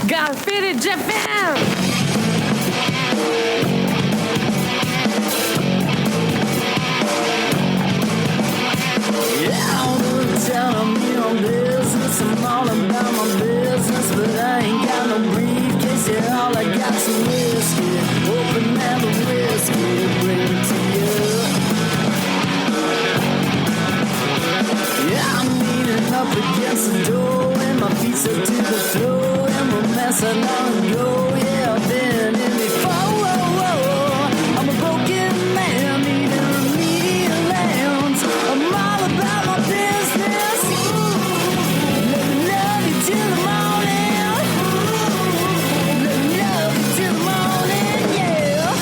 Got fitted Japan! Yeah, all the time I'm in on business. I'm all about my business, but I ain't got no briefcase. Yeah, all I got's some whiskey. Open now the whiskey, bring it to you. Yeah, I'm leaning up against the door, and my feet are to the floor, and my mess I long ago. Yeah, I've been in before. I'm a broken man, needing remedial lands. I'm all about my business. Let me love you till the morning. Let me love you till the morning, yeah.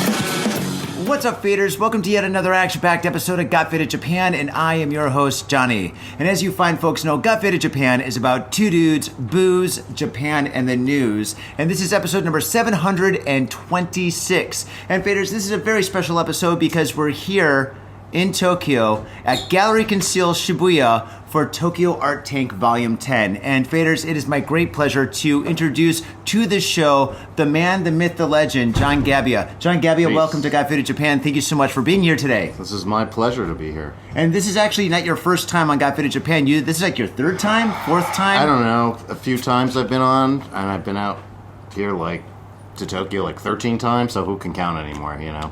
What's up, faders? Welcome to yet another action-packed episode of Got Fitted Japan, and I am your host, Johnny. And as you fine folks know, Got Fitted Japan is about two dudes, booze, Japan, and the news. And this is episode number 726. And faders, this is a very special episode because we're here in Tokyo at Gallery Conceal Shibuya for Tokyo Art Tank Volume 10. And faders, it is my great pleasure to introduce to the show the man, the myth, the legend, John Gebbia. John Gebbia, Peace. welcome to Got Fitted Japan. Thank you so much for being here today. This is my pleasure to be here. And this is actually not your first time on Got Fitted Japan. This is like your third time? Fourth time? I don't know. A few times I've been on, and I've been out here to Tokyo 13 times, so who can count anymore, you know?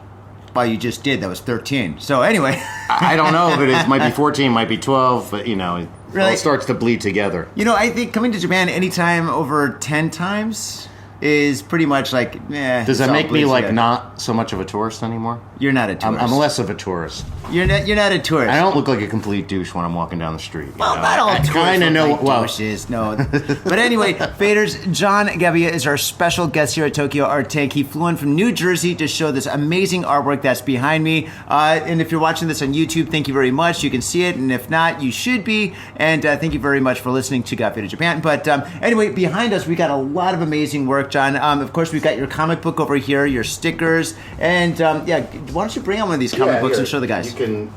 Well, you just did. That was 13. So anyway. I don't know if it is. Might be 14, might be 12, but, you know, it Really? all starts to bleed together. You know, I think coming to Japan anytime over 10 times is pretty much like, Does that make me, together. not so much of a tourist anymore? You're not a tourist. I'm less of a tourist. You're not a tourist. I don't look like a complete douche when I'm walking down the street. Well, you know? not all I tourists kinda look know. like Well, douches, no. But anyway, faders, John Gebbia is our special guest here at Tokyo Art Tank. He flew in from New Jersey to show this amazing artwork that's behind me. And if you're watching this on YouTube, thank you very much. You can see it, and if not, you should be. And thank you very much for listening to Got Fitted Japan. But anyway, behind us, we got a lot of amazing work, John. Of course, we've got your comic book over here, your stickers, and why don't you bring on one of these comic books and show the guys? You can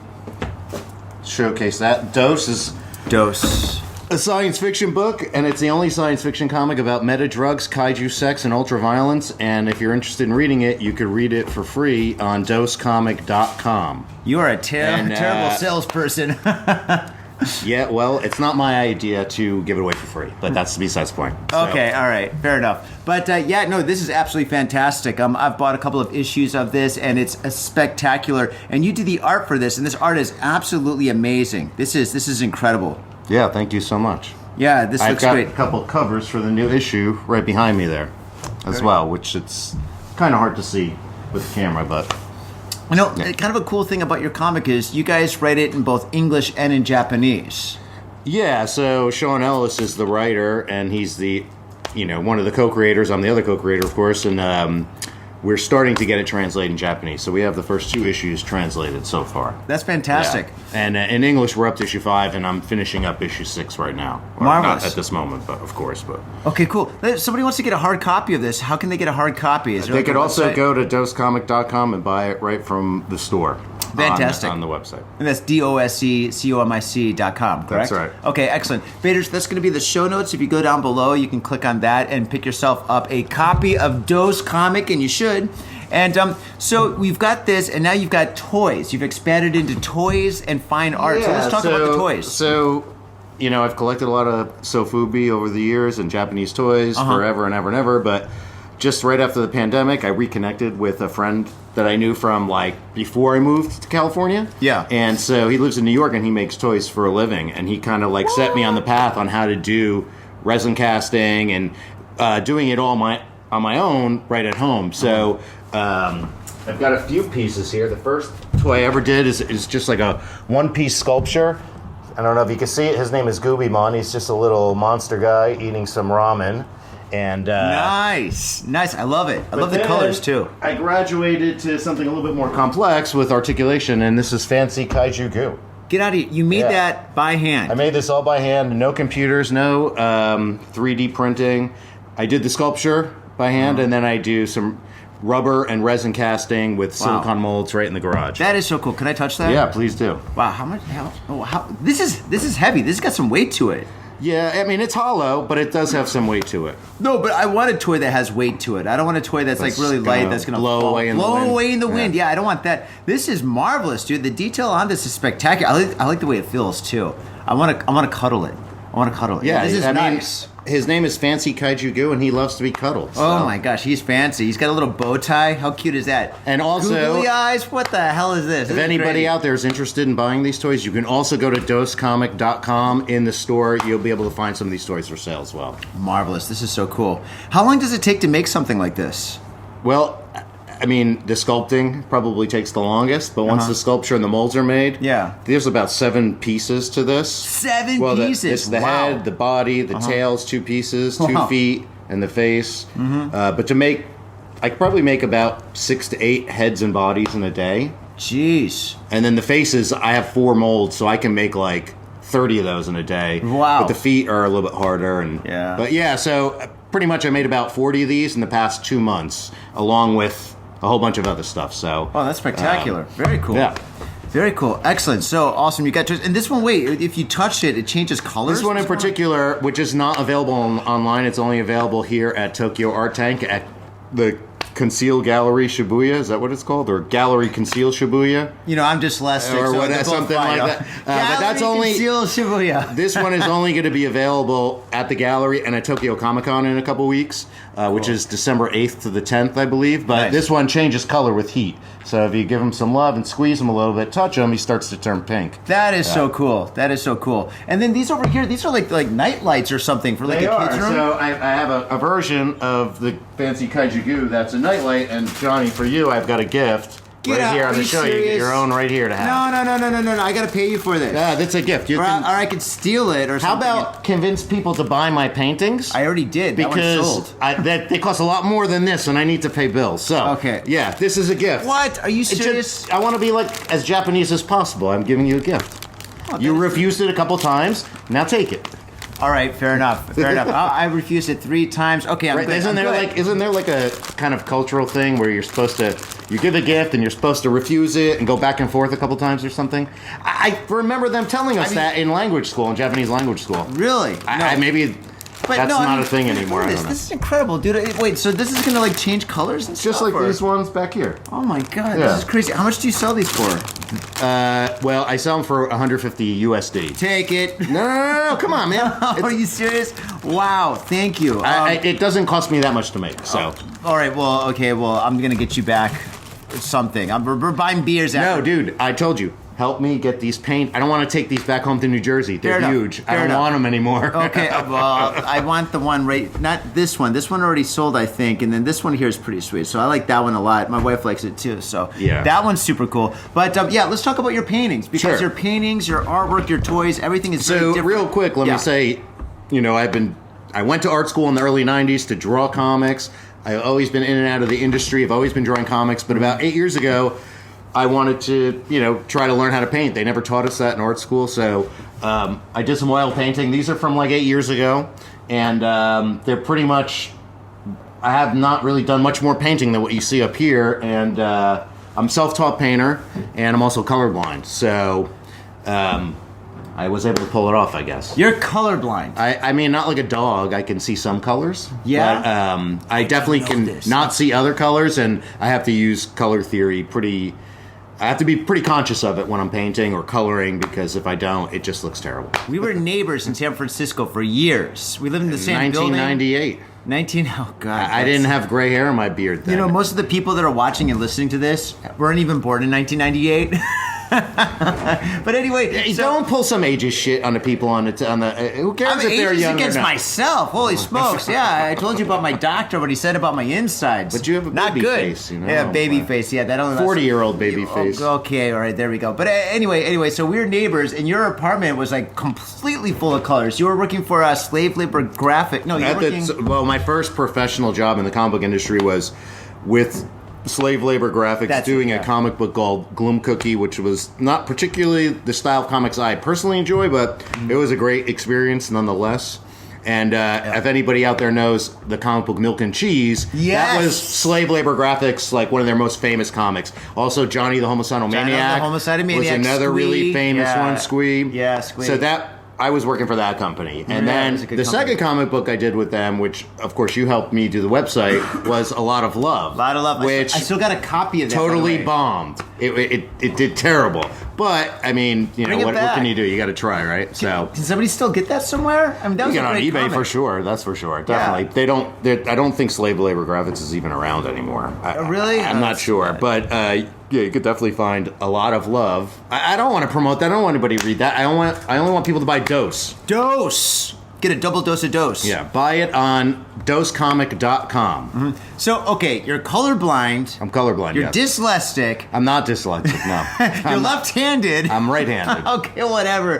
showcase that. Dose is a science fiction book, and it's the only science fiction comic about meta drugs, kaiju sex, and ultraviolence. And if you're interested in reading it, you could read it for free on dosecomic.com. You are a terrible salesperson. Yeah, well, it's not my idea to give it away for free, but that's besides the point. So. Okay, all right, fair enough. But this is absolutely fantastic. I've bought a couple of issues of this, and it's spectacular. And you did the art for this, and this art is absolutely amazing. This is incredible. Yeah, thank you so much. Yeah, this looks great. I've got a couple of covers for the new issue right behind me there as well, which it's kind of hard to see with the camera, but... You know, kind of a cool thing about your comic is you guys write it in both English and in Japanese. Yeah, so Sean Ellis is the writer, and he's one of the co-creators. I'm the other co-creator, of course, and we're starting to get it translated in Japanese. So we have the first two issues translated so far. That's fantastic. Yeah. And in English, we're up to issue 5, and I'm finishing up issue 6 right now. Well, Marvelous. Not at this moment, but of course. But Okay, cool. If somebody wants to get a hard copy of this, how can they get a hard copy? they could also go to dosecomic.com and buy it right from the store. Fantastic. On the website. And that's DOSCCOMIC.com, correct? That's right. Okay, excellent. Faders, that's going to be the show notes. If you go down below, you can click on that and pick yourself up a copy of Dose Comic, and you should. And so we've got this, and now you've got toys. You've expanded into toys and fine art. So let's talk about the toys. So, I've collected a lot of sofubi over the years and Japanese toys forever and ever and ever, but just right after the pandemic, I reconnected with a friend that I knew from, before I moved to California. Yeah. And so he lives in New York, and he makes toys for a living, and he kind of, set me on the path on how to do resin casting and doing it all on my own right at home. So I've got a few pieces here. The first toy I ever did is just like a one-piece sculpture. I don't know if you can see it. His name is Goobymon. He's just a little monster guy eating some ramen. And Nice. I love it. I love the colors too. I graduated to something a little bit more complex with articulation, and this is fancy kaiju goo. Get out of here. You made that by hand. I made this all by hand. No computers, no 3D printing. I did the sculpture by hand, and then I do some rubber and resin casting with silicone molds right in the garage. That is so cool. Can I touch that? Yeah, please do. Wow, how much? This is heavy. This has got some weight to it. Yeah, I mean, it's hollow, but it does have some weight to it. No, but I want a toy that has weight to it. I don't want a toy that's like really light that's going to blow away in the wind. Away in the wind. Yeah, I don't want that. This is marvelous, dude. The detail on this is spectacular. I like the way it feels too. I want to cuddle it. Yeah, this is nice. His name is Fancy Kaiju Goo, and he loves to be cuddled. So. Oh my gosh, he's fancy. He's got a little bow tie. How cute is that? And also, googly eyes. What the hell is this? If anybody out there is interested in buying these toys, you can also go to dosecomic.com. In the store, you'll be able to find some of these toys for sale as well. Marvelous. This is so cool. How long does it take to make something like this? Well, I mean, the sculpting probably takes the longest, but once the sculpture and the molds are made, there's about 7 pieces to this. 7 pieces? It's the head, the body, the tails, 2 pieces, 2 feet, and the face. But to make, I could probably make about 6 to 8 heads and bodies in a day. Jeez. And then the faces, I have 4 molds, so I can make like 30 of those in a day. Wow. But the feet are a little bit harder. But yeah, so pretty much I made about 40 of these in the past 2 months, along with a whole bunch of other stuff. So that's spectacular. Very cool. Yeah. Very cool. Excellent. So awesome. You got to, and this one, wait, if you touch it, it changes colors? This one in particular, which is not available online, it's only available here at Tokyo Art Tank at the Conceal Gallery Shibuya. Is that what it's called? Or Gallery Conceal Shibuya? You know, I'm dyslexic. Or so something like that. But that's only Conceal Shibuya. This one is only going to be available at the gallery and at Tokyo Comic Con in a couple weeks, which is December 8th to the 10th, I believe. But this one changes color with heat. So if you give him some love and squeeze him a little bit, touch him, he starts to turn pink. That is so cool. That is so cool. And then these over here, these are like night lights or something for like a kid's room. So I have a version of the Fancy Kaiju Goo that's a nightlight, and Johnny, for you, I've got a gift. Here, I'm going to show you. Get your own right here to have. No. I got to pay you for this. That's a gift. Or I could steal it or something. How about convince people to buy my paintings? I already did. Because they cost a lot more than this, and I need to pay bills. So, yeah, this is a gift. What? Are you serious? I want to be like as Japanese as possible. I'm giving you a gift. You refused it a couple times. Now take it. All right, fair enough. I refused it 3 times. Okay, I'm good. Isn't there like a kind of cultural thing where you're supposed to, you give a gift and you're supposed to refuse it and go back and forth a couple times or something? I remember them telling us that in language school, in Japanese language school. Really? Maybe that's not a thing anymore. I don't know. This is incredible, dude. Wait, so this is gonna like change colors and stuff? Just like these ones back here. Oh my god, this is crazy. How much do you sell these for? Well, I sell them for 150 USD. Take it. No, come on, man. Are you serious? Wow, thank you. It doesn't cost me that much to make, so. All right, well, I'm gonna get you back something. We're buying beers after. No, dude, I told you. Help me get these paint. I don't want to take these back home to New Jersey. They're huge. I don't want them anymore. Okay, well, I want the one not this one. This one already sold, I think, and then this one here is pretty sweet. So I like that one a lot. My wife likes it too. So that one's super cool. But let's talk about your paintings because your paintings, your artwork, your toys, everything is very different. Real quick, let me say, I went to art school in the early '90s to draw comics. I've always been in and out of the industry. I've always been drawing comics, but about 8 years ago, I wanted to, try to learn how to paint. They never taught us that in art school, so I did some oil painting. These are from like 8 years ago, and they're pretty much, I have not really done much more painting than what you see up here, and I'm a self-taught painter, and I'm also colorblind, so I was able to pull it off, I guess. You're colorblind. I mean, not like a dog. I can see some colors. Yeah. But I definitely can not see other colors, and I have to use color theory I have to be pretty conscious of it when I'm painting or coloring because if I don't, it just looks terrible. We were neighbors in San Francisco for years. We lived in the same building. 1998. Oh, God. I didn't have gray hair in my beard then. Most of the people that are watching and listening to this weren't even born in 1998. But anyway, don't pull some ageist shit on the people on the who cares if they're young against or not? Myself. Holy smokes! Yeah, I told you about my doctor. What he said about my insides. But you have a baby face, Yeah, baby face. Yeah, that only 40-year-old baby face. Okay, all right, there we go. But anyway, so we were neighbors, and your apartment was like completely full of colors. You were working for a slave labor graphic. No, you were working. Well, my first professional job in the comic book industry was with slave labor graphics, doing a comic book called Gloom Cookie, which was not particularly the style of comics I personally enjoy, but it was a great experience nonetheless. And if anybody out there knows the comic book Milk and Cheese, that was slave labor graphics, like one of their most famous comics. Also, Johnny the Homicidal Maniac was another really famous one, Squee. Yeah, Squee. So that I was working for that company. And Yeah, it was a then good the company. second comic book I did with them, which, of course, you helped me do the website, was A Lot of Love. A lot of love. Which I still got a copy of that. totally by bombed. It did terrible. But, I mean, you know, Bring it what back. can you do? You got to try, right? So... Can somebody still get that somewhere? I mean, that You was get a on great eBay comic. for sure. That's for sure. Definitely. I don't think slave labor graphics is even around anymore. Really? I'm not sure, but yeah, you could definitely find A Lot of Love. I don't want to promote that. I don't want anybody to read that. I only want people to buy Dose. Dose. Get a double dose of Dose. Yeah, buy it on dosecomic.com. Mm-hmm. So, okay, you're colorblind. I'm colorblind. You're yes. dyslexic. I'm not dyslexic. No, You're left-handed. I'm right-handed. Okay, whatever.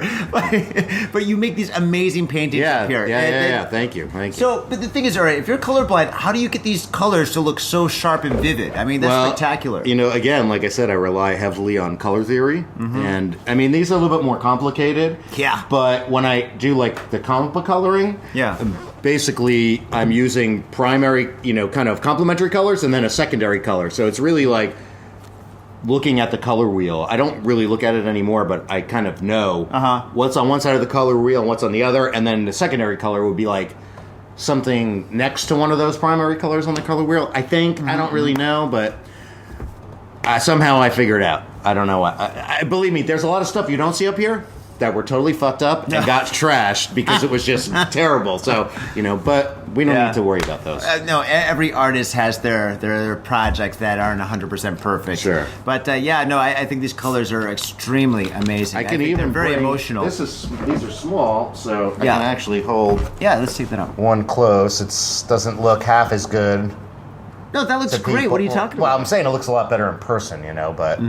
But you make these amazing paintings Yeah, up here. yeah. Thank you. So, but the thing is, all right, if you're colorblind, how do you get these colors to look so sharp and vivid? I mean, that's spectacular. You know, again, like I said, I rely heavily on color theory. And, I mean, these are a little bit more complicated. Yeah. But when I do, like, the comic book coloring, basically, I'm using primary, you know, kind of complementary colors and then a secondary color. So it's really like looking at the color wheel. I don't really look at it anymore, but I kind of know what's on one side of the color wheel and what's on the other. And then the secondary color would be like something next to one of those primary colors on the color wheel. I think. I don't really know, but somehow I figured it out. I don't know. I believe me, there's a lot of stuff you don't see up here that were totally fucked up and got trashed because it was just terrible. So, you know, but we don't need to worry about those. No, every artist has their projects that aren't 100% perfect. Sure. But I think these colors are extremely amazing. I can think even they're very bring- emotional. These are small, so I Yeah. can actually hold Yeah, let's take that up. one close. It doesn't look half as good. No, that looks great. What are you talking Well, about? I'm saying it looks a lot better in person, you know, but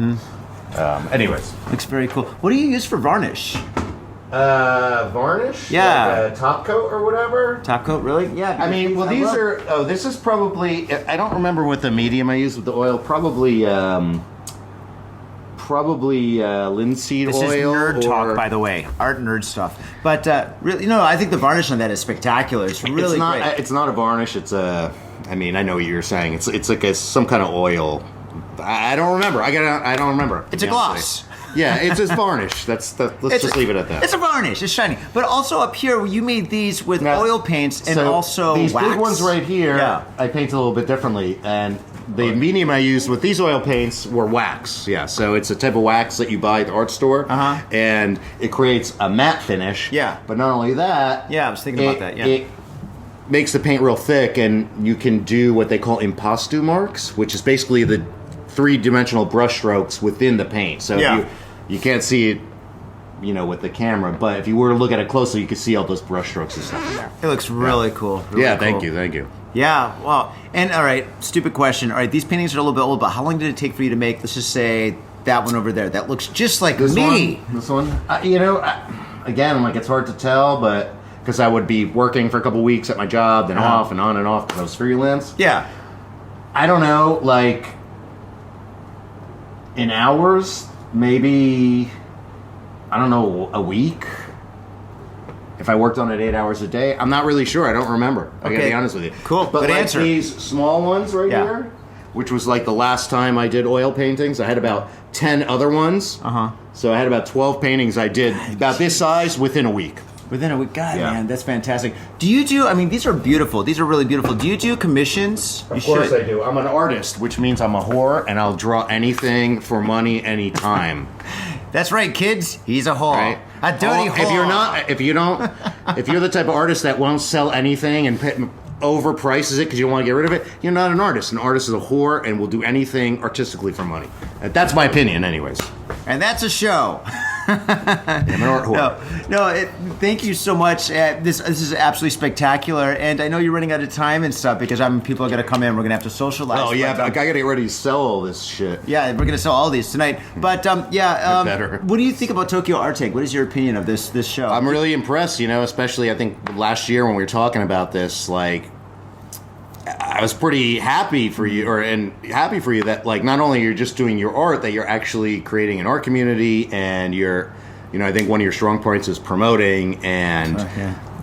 anyways. Looks very cool. What do you use for varnish? Varnish? Yeah. Like a top coat or whatever? Top coat, really? Yeah. I mean, well, these are... Oh, this is probably... I don't remember what the medium I used with the oil. Probably linseed This oil. is nerd or, talk, by the way. Art nerd stuff. But really, I think the varnish on that is spectacular. It's really it's not, great. It's not a varnish. It's a... I mean, I know what you're saying. It's like some kind of oil. I don't remember. I don't remember. It's a gloss. Yeah, it's just varnish. Let's just leave it at that. It's a varnish. It's shiny. But also up here, you made these with Now, oil paints and so also these wax. big ones right here, Yeah. I paint a little bit differently, and the medium I used with these oil paints were wax. Yeah, so it's a type of wax that you buy at the art store, and it creates a matte finish. Yeah. But not only that, Yeah, I was thinking about that, yeah. it makes the paint real thick, and you can do what they call impasto marks, which is basically the three-dimensional brush strokes within the paint. So Yeah. you can't see it, with the camera, but if you were to look at it closely, you could see all those brush strokes and stuff in there. It looks really cool. Really Yeah, cool. thank you. Yeah, wow. And all right, stupid question. All right, these paintings are a little bit old, but how long did it take for you to make, let's just say, that one over there? That looks just like me. This one? Again, like, it's hard to tell, but because I would be working for a couple weeks at my job, then off and on and off because I was freelance. Yeah. I don't know, like, in hours, maybe, I don't know, a week? If I worked on it 8 hours a day, I'm not really sure. I don't remember. I gotta Okay. be honest with you. Cool. But Good like answer. these small ones right Yeah. here, which was like the last time I did oil paintings, I had about 10 other ones. So I had about 12 paintings I did about this size within a week. Within a week. God, Yeah. man, that's fantastic. Do you do, these are beautiful. These are really beautiful. Do you do commissions? Of course I do. I'm an artist, which means I'm a whore, and I'll draw anything for money anytime. That's right, kids. He's a whore. Right? A dirty whore. If you're the type of artist that won't sell anything and overprices it because you want to get rid of it, you're not an artist. An artist is a whore and will do anything artistically for money. That's my opinion, anyways. And that's a show. I'm an art whore. Thank you so much. This is absolutely spectacular, and I know you're running out of time and stuff because people are going to come in. We're going to have to socialize. Oh yeah, But, I gotta get ready to sell all this shit. yeah, we're going to sell all these tonight. But better. what do you think about Tokyo Art Tank? What is your opinion of this show? I'm really impressed, especially I think last year when we were talking about this, like, I was pretty happy for you, happy for you that, like, not only you're just doing your art, that you're actually creating an art community, and you're, I think one of your strong points is promoting and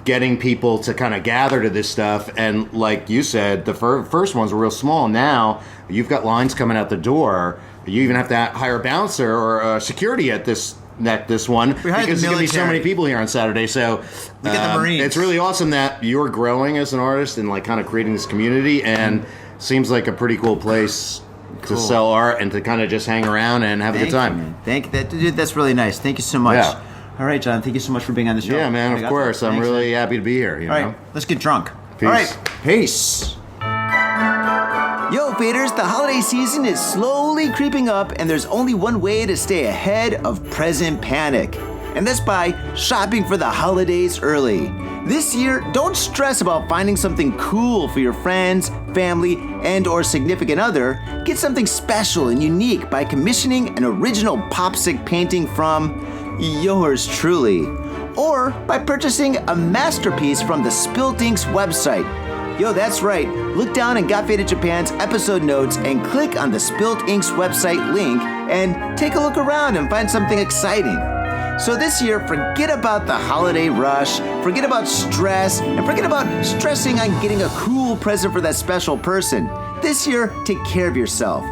getting people to kind of gather to this stuff. And like you said, the first ones were real small. Now you've got lines coming out the door. You even have to hire a bouncer or security at this neck this one hired the because there's going to be so military. many people here on Saturday. So We got the Marines. it's really awesome that you're growing as an artist and like kind of creating this community, and seems like a pretty cool place to sell art and to kind of just hang around and have a good time. You, man. Thank that, dude. That's really nice. Thank you so much. Yeah. All right, John. Thank you so much for being on the show. Yeah, man, of course. I'm Thanks, really man. happy to be here. You All know? right, let's get drunk. Peace. All right, peace. Yo, faders, the holiday season is slowly creeping up, and there's only one way to stay ahead of present panic, and that's by shopping for the holidays early. This year, don't stress about finding something cool for your friends, family, and or significant other. Get something special and unique by commissioning an original popsicle painting from yours truly, or by purchasing a masterpiece from the Spilt Inks website. Yo, that's right. Look down in Got Faded Japan's episode notes and click on the Spilt Inks website link and take a look around and find something exciting. So this year, forget about the holiday rush, forget about stress, and forget about stressing on getting a cool present for that special person. This year, take care of yourself.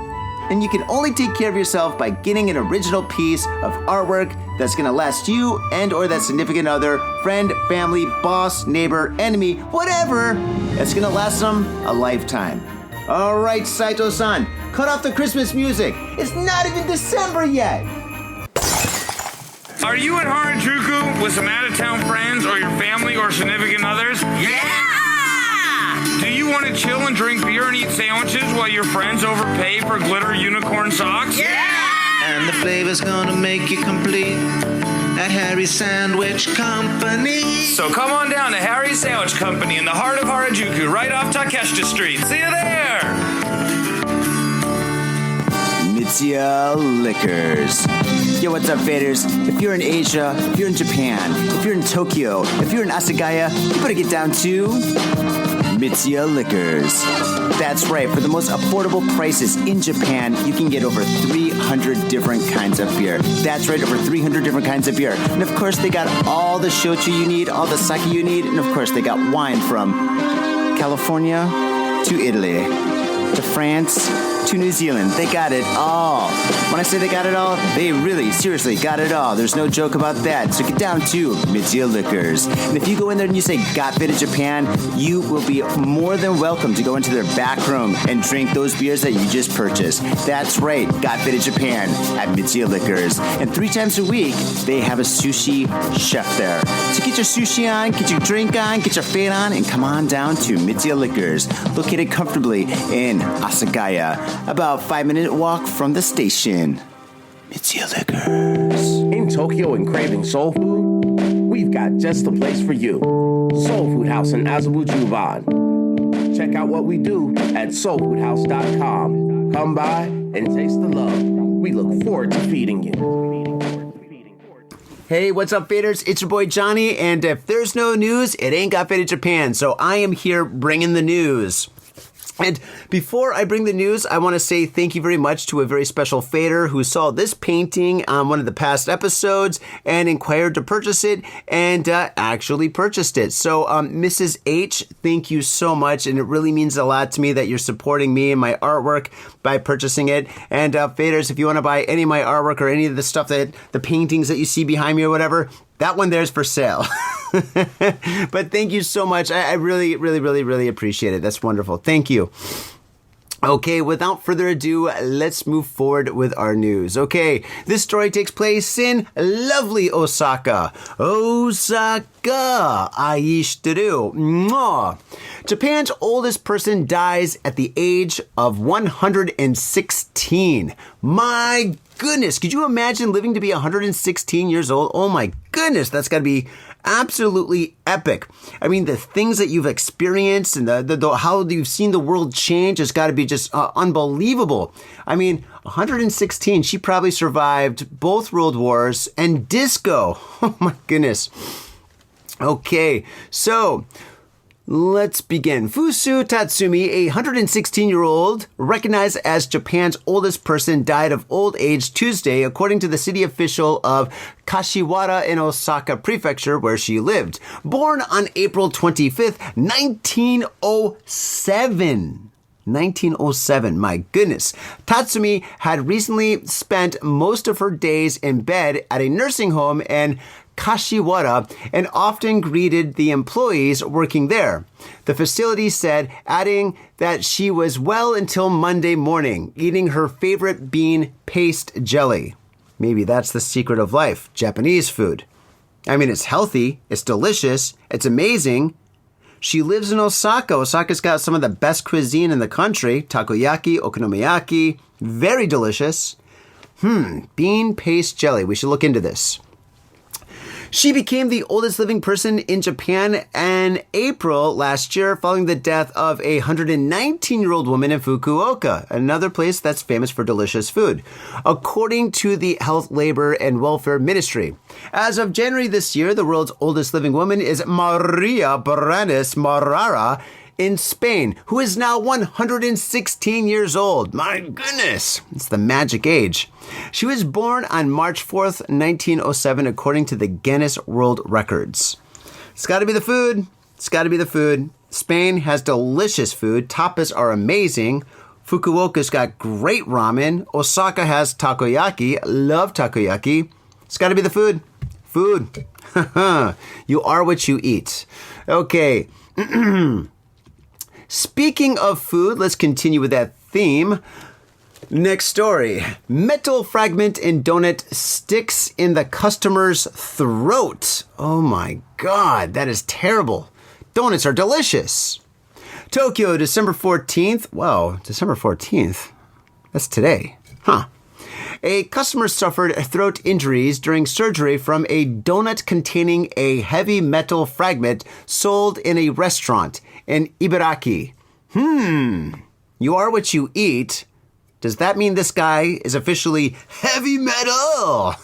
And you can only take care of yourself by getting an original piece of artwork that's gonna last you and or that significant other, friend, family, boss, neighbor, enemy, whatever, that's gonna last them a lifetime. All right, Saito-san, cut off the Christmas music. It's not even December yet. Are you at Harajuku with some out-of-town friends or your family or significant others? Yeah! Do you want to chill and drink beer and eat sandwiches while your friends overpay for glitter unicorn socks? Yeah! And the flavor's gonna make you complete at Harry's Sandwich Company. So come on down to Harry's Sandwich Company in the heart of Harajuku, right off Takeshita Street. See you there! Mitsuya Liquors. Yo, what's up, faders? If you're in Asia, if you're in Japan, if you're in Tokyo, if you're in Asagaya, you better get down to Mitsuya Liquors. That's right, for the most affordable prices in Japan, you can get over 300 different kinds of beer. That's right, over 300 different kinds of beer. And of course, they got all the shochu you need, all the sake you need, and of course, they got wine from California to Italy to France to New Zealand. They got it all. When I say they got it all, they really, seriously got it all. There's no joke about that. So get down to Mitsuya Liquors. And if you go in there and you say, Got Faded Japan, you will be more than welcome to go into their back room and drink those beers that you just purchased. That's right, Got Faded Japan at Mitsuya Liquors. And 3 times a week, they have a sushi chef there. So get your sushi on, get your drink on, get your fade on, and come on down to Mitsuya Liquors, located comfortably in Asagaya, about 5-minute walk from the station. Mitsuya Liquors. In Tokyo and craving soul food? We've got just the place for you. Soul Food House in Azabu Check out what we do at soulfoodhouse.com. Come by and taste the love. We look forward to feeding you. Hey, what's up, faders? It's your boy Johnny, and if there's no news, it ain't Got Faded Japan, so I am here bringing the news. And before I bring the news, I want to say thank you very much to a very special fader who saw this painting on one of the past episodes and inquired to purchase it and actually purchased it. So, Mrs. H, thank you so much. And it really means a lot to me that you're supporting me and my artwork by purchasing it. And faders, if you want to buy any of my artwork or any of the stuff that the paintings that you see behind me or whatever, that one there's for sale. But thank you so much. I really, really, really, really appreciate it. That's wonderful. Thank you. Okay, without further ado, let's move forward with our news. Okay, this story takes place in lovely Osaka. Osaka, aishiteru. Mwah. Japan's oldest person dies at the age of 116. My goodness, could you imagine living to be 116 years old? Oh my goodness, that's got to be absolutely epic. I mean, the things that you've experienced and the how you've seen the world change has got to be just unbelievable. I mean, 116, she probably survived both world wars and disco. Oh my goodness. Okay, so let's begin. Fusu Tatsumi, a 116-year-old, recognized as Japan's oldest person, died of old age Tuesday, according to the city official of Kashiwara in Osaka Prefecture, where she lived. Born on April 25th, 1907. 1907. My goodness. Tatsumi had recently spent most of her days in bed at a nursing home in Kashiwara and often greeted the employees working there. The facility said, adding that she was well until Monday morning, eating her favorite bean paste jelly. Maybe that's the secret of life, Japanese food. I mean, it's healthy, it's delicious, it's amazing. She lives in Osaka. Osaka's got some of the best cuisine in the country. Takoyaki, okonomiyaki, very delicious. Bean paste jelly. We should look into this. She became the oldest living person in Japan in April last year following the death of a 119-year-old woman in Fukuoka, another place that's famous for delicious food, according to the Health, Labor, and Welfare Ministry. As of January this year, the world's oldest living woman is Maria Baranes Marrara in Spain, who is now 116 years old. My goodness, it's the magic age. She was born on March 4th, 1907, according to the Guinness World Records. It's got to be the food. It's got to be the food. Spain has delicious food. Tapas are amazing. Fukuoka's got great ramen. Osaka has takoyaki. Love takoyaki. It's got to be the food. Food. You are what you eat. Okay. Speaking of food, let's continue with that theme. Next story. Metal fragment in donut sticks in the customer's throat. Oh my God, that is terrible. Donuts are delicious. Tokyo, December 14th. Wow, December 14th. That's today. Huh. A customer suffered throat injuries during surgery from a donut containing a heavy metal fragment sold in a restaurant in Ibaraki. You are what you eat. Does that mean this guy is officially heavy metal?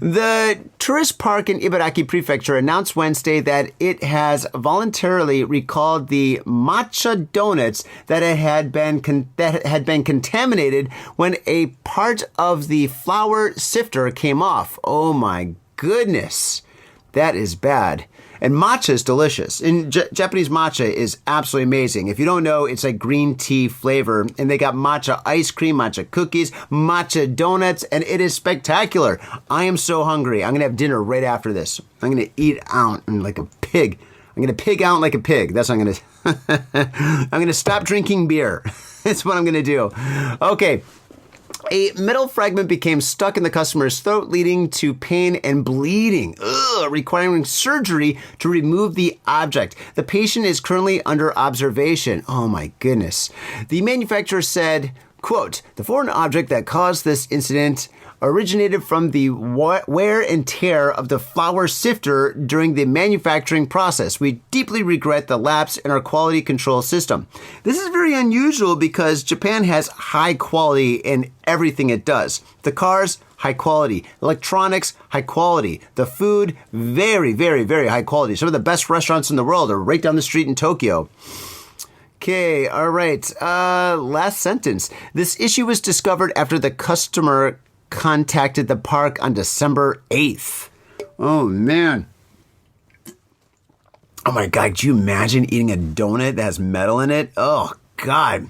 The tourist park in Ibaraki Prefecture announced Wednesday that it has voluntarily recalled the matcha donuts that had been contaminated when a part of the flour sifter came off. Oh my goodness. That is bad. And matcha is delicious. And Japanese matcha is absolutely amazing. If you don't know, it's like green tea flavor. And they got matcha ice cream, matcha cookies, matcha donuts, and it is spectacular. I am so hungry. I'm going to have dinner right after this. I'm going to eat out like a pig. I'm going to pig out like a pig. That's what I'm going to I'm going to stop drinking beer. That's what I'm going to do. Okay. A metal fragment became stuck in the customer's throat, leading to pain and bleeding, requiring surgery to remove the object. The patient is currently under observation. Oh my goodness. The manufacturer said, quote, "The foreign object that caused this incident originated from the wear and tear of the flour sifter during the manufacturing process. We deeply regret the lapse in our quality control system." This is very unusual because Japan has high quality in everything it does. The cars, high quality. Electronics, high quality. The food, very, very, very high quality. Some of the best restaurants in the world are right down the street in Tokyo. Okay, all right. Last sentence. This issue was discovered after the customer contacted the park on December 8th. Oh, man. Oh, my God. Could you imagine eating a donut that has metal in it? Oh, God.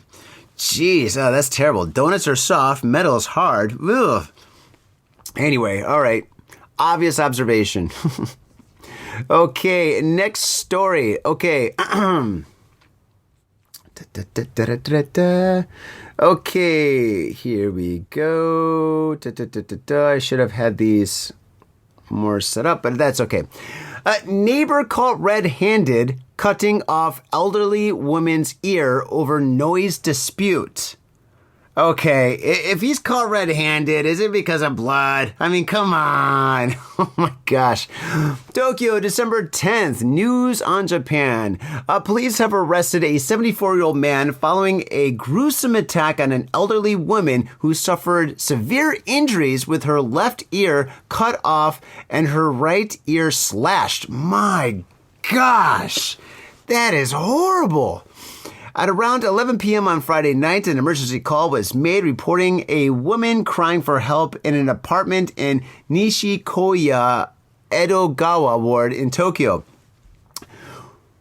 Jeez. Oh, that's terrible. Donuts are soft. Metal is hard. Ugh. Anyway, all right. Obvious observation. Okay, next story. Okay. Okay, here we go. I should have had these more set up, but that's okay. A neighbor caught red-handed cutting off elderly woman's ear over noise dispute. Okay, if he's caught red-handed, is it because of blood? I mean, come on. Oh my gosh. Tokyo, December 10th, news on Japan. Police have arrested a 74-year-old man following a gruesome attack on an elderly woman who suffered severe injuries with her left ear cut off and her right ear slashed. My gosh, that is horrible. At around 11 p.m. on Friday night, an emergency call was made reporting a woman crying for help in an apartment in Nishikoya, Edogawa Ward in Tokyo.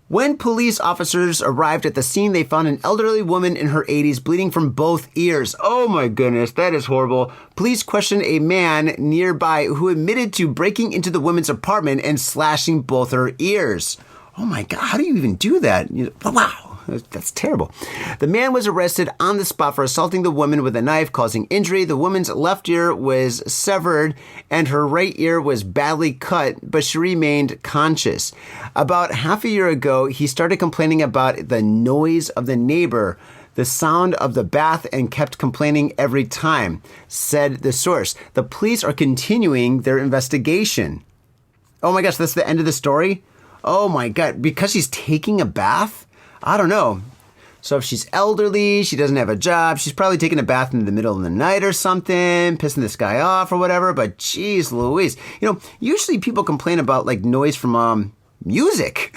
When police officers arrived at the scene, they found an elderly woman in her 80s bleeding from both ears. Oh my goodness, that is horrible. Police questioned a man nearby who admitted to breaking into the woman's apartment and slashing both her ears. Oh my God, how do you even do that? Wow. That's terrible. The man was arrested on the spot for assaulting the woman with a knife, causing injury. The woman's left ear was severed and her right ear was badly cut, but she remained conscious. About half a year ago, he started complaining about the noise of the neighbor, the sound of the bath, and kept complaining every time, said the source. The police are continuing their investigation. Oh my gosh, that's the end of the story? Oh my God, because she's taking a bath? I don't know. So if she's elderly, she doesn't have a job, she's probably taking a bath in the middle of the night or something, pissing this guy off or whatever, but geez Louise. Usually people complain about like noise from music.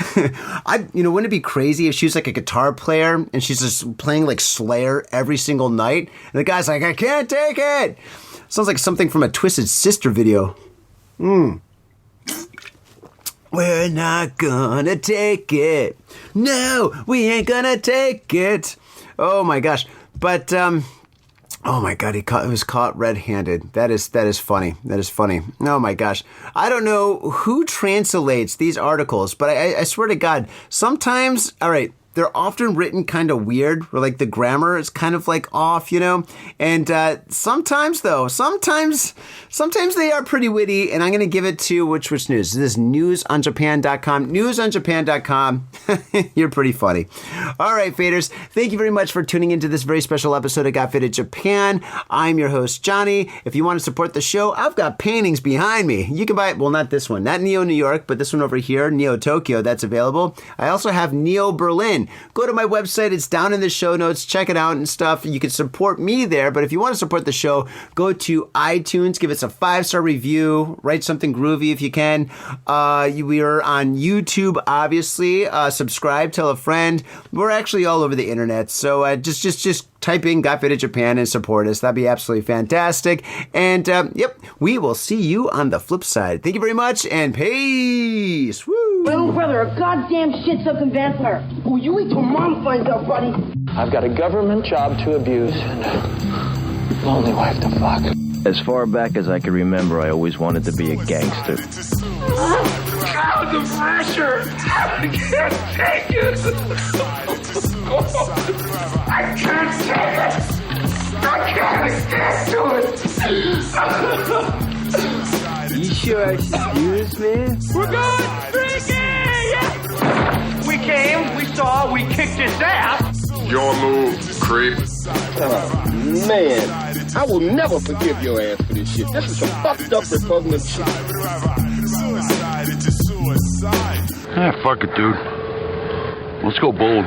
Wouldn't it be crazy if she was like a guitar player and she's just playing like Slayer every single night and the guy's like, I can't take it. Sounds like something from a Twisted Sister video. We're not gonna take it. No, we ain't gonna take it. Oh my gosh. But, oh my God, he was caught red-handed. That is funny. That is funny. Oh my gosh. I don't know who translates these articles, but I swear to God, sometimes, all right, they're often written kind of weird, or like the grammar is kind of like off, and sometimes they are pretty witty, and I'm going to give it to which news? This is newsonjapan.com. Newsonjapan.com. You're pretty funny. All right, faders, thank you very much for tuning into this very special episode of Got Faded Japan. I'm your host, Johnny. If you want to support the show, I've got paintings behind me. You can buy it, well, not this one, not Neo New York, but this one over here, Neo Tokyo, that's available. I also have Neo Berlin. Go to my website. It's down in the show notes. Check it out and stuff. You can support me there, but if you want to support the show, go to iTunes, give us a 5-star review, write something groovy if you can. We are on YouTube, obviously. Subscribe, tell a friend. We're actually all over the internet, so just type in Got Faded Japan and support us. That'd be absolutely fantastic. And, we will see you on the flip side. Thank you very much, and peace! Woo! My little brother, a goddamn shit-sucking vampire. Oh, you wait till Mom finds out, buddy. I've got a government job to abuse and a lonely wife to fuck. As far back as I can remember, I always wanted to be a gangster. God, the pressure! I can't take it! I can't take it! I can't stand to it! You sure excuse me? We're going drinking! Yeah. We came, we saw, we kicked his ass! Your move, creep. Oh, man. I will never forgive your ass for this shit. This is some fucked up repugnant shit. Fuck it, dude. Let's go bold.